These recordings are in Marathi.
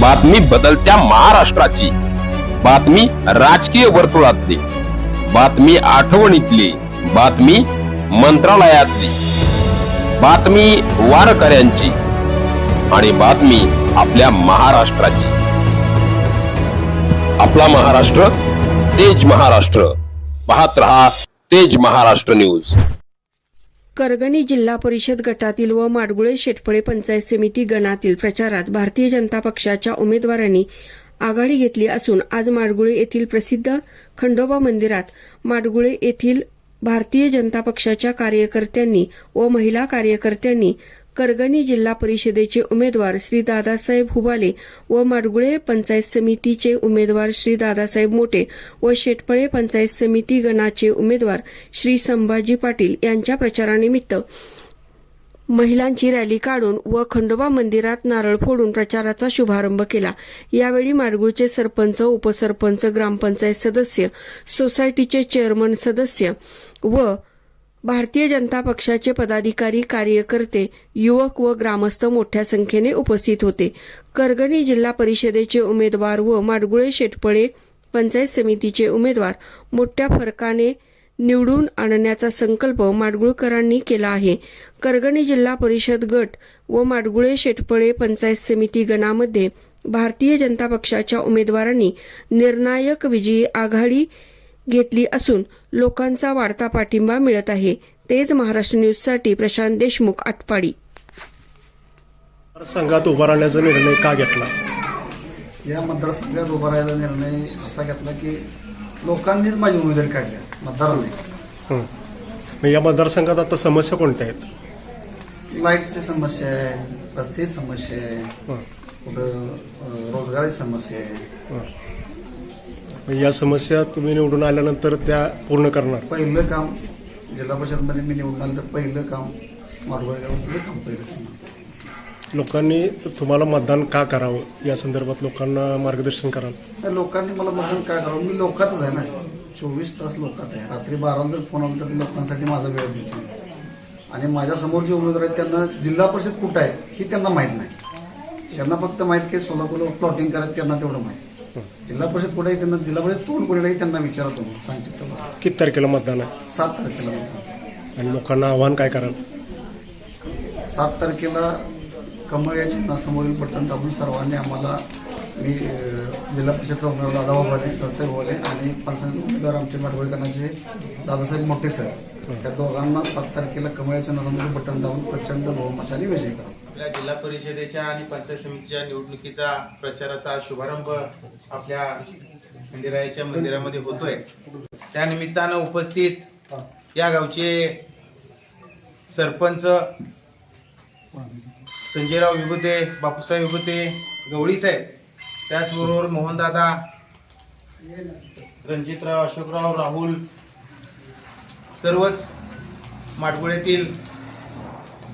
बातमी बदलत्या महाराष्ट्राची, बातमी राजकीय वर्तुळातली, बातमी आठवणीतली, बातमी मंत्रालयातली, बातमी वारकऱ्यांची आणि बातमी आपल्या महाराष्ट्राची. आपला महाराष्ट्र तेज महाराष्ट्र. पाहत रहा तेज महाराष्ट्र न्यूज. करगणी जिल्हा परिषद गटातील व माडगुळे शेटफळे पंचायत समिती गणातील प्रचारात भारतीय जनता पक्षाच्या उमेदवारांनी आघाडी घेतली असून आज माडगुळे येथील प्रसिद्ध खंडोबा मंदिरात माडगुळे येथील भारतीय जनता पक्षाच्या कार्यकर्त्यांनी व महिला कार्यकर्त्यांनी करगणी जिल्हा परिषदेचे उमेदवार श्री दादासाहेब हुबाले व माडगुळे पंचायत समितीचे उमेदवार श्री दादासाहेब मोटे व शेटफळे पंचायत समिती गणाचे उमेदवार श्री संभाजी पाटील यांच्या प्रचारानिमित्त महिलांची रॅली काढून व खंडोबा मंदिरात नारळ फोडून प्रचाराचा शुभारंभ केला. यावेळी माडगुळचे सरपंच, उपसरपंच, ग्रामपंचायत सदस्य, सोसायटीचे चेअरमन सदस्य व भारतीय जनता पक्षाचे पदाधिकारी, कार्यकर्ते, युवक व ग्रामस्थ मोठ्या संख्येने उपस्थित होते. करगणी जिल्हा परिषदेचे उमेदवार व माडगुळे शेटफळे पंचायत समितीचे उमेदवार मोठ्या फरकाने निवडून आणण्याचा संकल्प माडगुळकरांनी केला आहे. करगणी जिल्हा परिषद गट व माडगुळे शेटफळे पंचायत समिती गणामध्ये भारतीय जनता पक्षाच्या उमेदवारांनी निर्णायक विजयी आघाडी घेतली असून लोकांचा वाढता पाठिंबा मिळत आहे. तेज महाराष्ट्र न्यूजसाठी प्रशांत देशमुख, आटपाडी. संघात उभा राहण्याचा निर्णय का घेतला? या मतदारसंघात उभा राहायचा निर्णय असा घेतला की लोकांनीच माझी उमेदवारी काढली, मतदारांनी. मग या मतदारसंघात आता समस्या कोणत्या आहेत? लाईटची समस्या आहे, रस्ते समस्या आहे, कुठं रोजगाराची समस्या आहे. या समस्या तुम्ही निवडून आल्यानंतर त्या पूर्ण करणार? पहिलं काम जिल्हा परिषदमध्ये मी निवडून आलं तर पहिलं काम माडगुळे गावात काम पहिलं. लोकांनी तुम्हाला मतदान का करावं या संदर्भात लोकांना मार्गदर्शन कराल? लोकांनी मला मतदान काय करावं, मी लोकातच आहे ना, 24 तास लोकात आहे. रात्री 12 जर फोन आला तर लोकांसाठी माझा वेळ देतो. आणि माझ्या समोर जे उमेदवार आहेत त्यांना जिल्हा परिषद कुठं आहे ही त्यांना माहीत नाही. त्यांना फक्त माहीत की सोलापूरला प्लॉटिंग करायचं, त्यांना तेवढं माहीत. जिल्हा परिषद कुठे आहे त्यांना, जिल्हा परिषद तोंड कुठे आहे त्यांना विचारतो सांगतो. किती तारखेला मतदान आहे? 7 तारखेला मतदान. आणि लोकांना आव्हान काय कराल? 7 तारखेला कमळ या चिन्हासमोरील बटन दाबून सर्वांनी आम्हाला, मी जिल्हा परिषदचा उमेदवार दादा हुबाले, दादासाहेब हुबाले आणि पंचायत उमेदवार आमचे माडगुळेकरांचे दादासाहेब मोटे सर, त्या दोघांना 7 तारखेला कमळ या चिन्हासमोरील बटन दाबून प्रचंड बहुमताने विजय करा. आपल्या जिल्हा परिषदेच्या आणि पंचायत समितीच्या निवडणुकीचा प्रचाराचा शुभारंभ आपल्या खंडेरायाच्या मंदिरामध्ये होतोय. त्या निमित्तानं उपस्थित या गावचे सरपंच संजयराव विभूते, बापूसाहेब विभूते, गवळी साहेब, त्याचबरोबर मोहनदादा, रणजितराव, अशोकराव, राहुल, सर्वच माडगुळेतील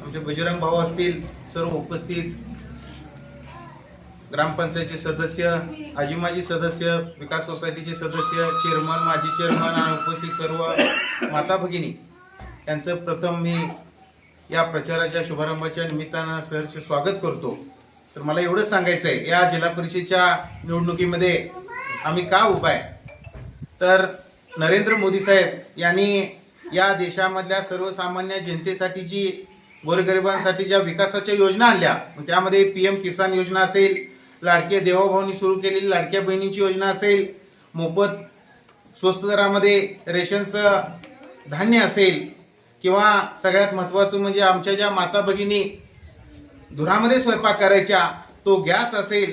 आमचे बजरंग भाऊ असतील, सर्व उपस्थित ग्रामपंचायतचे सदस्य, आजी माजी सदस्य, विकास सोसायटीचे सदस्य, चेअरमन, माजी चेअरमन आणि उपस्थित सर्व माता भगिनी यांचं प्रथम मी या प्रचाराच्या शुभारंभाच्या निमित्तानं सहर्ष स्वागत करतो. तर मला एवढंच सांगायचं आहे, या जिल्हा परिषदेच्या निवडणुकीमध्ये आम्ही का उभा आहे, तर नरेंद्र मोदी साहेब यांनी या देशामधल्या सर्वसामान्य जनतेसाठीची, गोरगरिबांसाठी ज्या विकासाच्या योजना आणल्या, त्यामध्ये PM किसान योजना असेल, लाडक्या देवाभाऊंनी सुरू केलेली लाडक्या बहिणींची योजना असेल, मोफत स्वस्त दरामध्ये रेशनचं धान्य असेल, किंवा सगळ्यात महत्वाचं म्हणजे आमच्या ज्या माता भगिनी धुरामध्ये स्वयंपाक करायच्या तो गॅस असेल,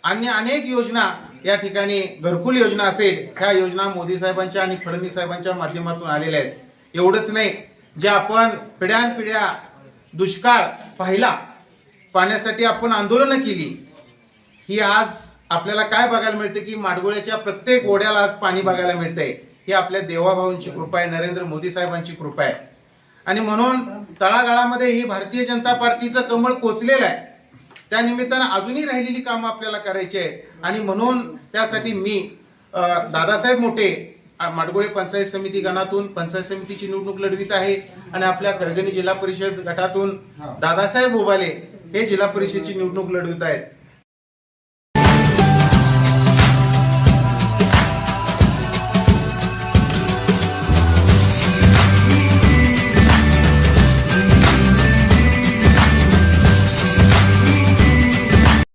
आणि अनेक योजना या ठिकाणी, घरकुल योजना असेल, ह्या योजना मोदी साहेबांच्या आणि फडणवीस साहेबांच्या माध्यमातून आलेल्या आहेत. एवढंच नाही, जे आपण पिढ्यानपिढ्या दुष्काळ पाहिला, पाण्यासाठी आपण आंदोलनं केली, ही आज आपल्याला काय बघायला मिळते की माडगुळ्याच्या प्रत्येक ओढ्याला आज पाणी बघायला मिळतंय. ही आपल्या देवाभाऊंची कृपा आहे, नरेंद्र मोदी साहेबांची कृपा आहे. आणि म्हणून तळागाळामध्ये ही भारतीय जनता पार्टीचं कमळ पोचलेलं आहे. त्या निमित्तानं अजूनही राहिलेली कामं आपल्याला करायची आहेत. आणि म्हणून त्यासाठी मी दादासाहेब मोटे माडगुळे पंचायत समिती गणातून पंचायत समितीची निवडणूक लढवित आहे आणि आपल्या करगणी जिल्हा परिषद गटातून दादासाहेब हुबाले हे जिल्हा परिषदेची निवडणूक लढवित आहेत.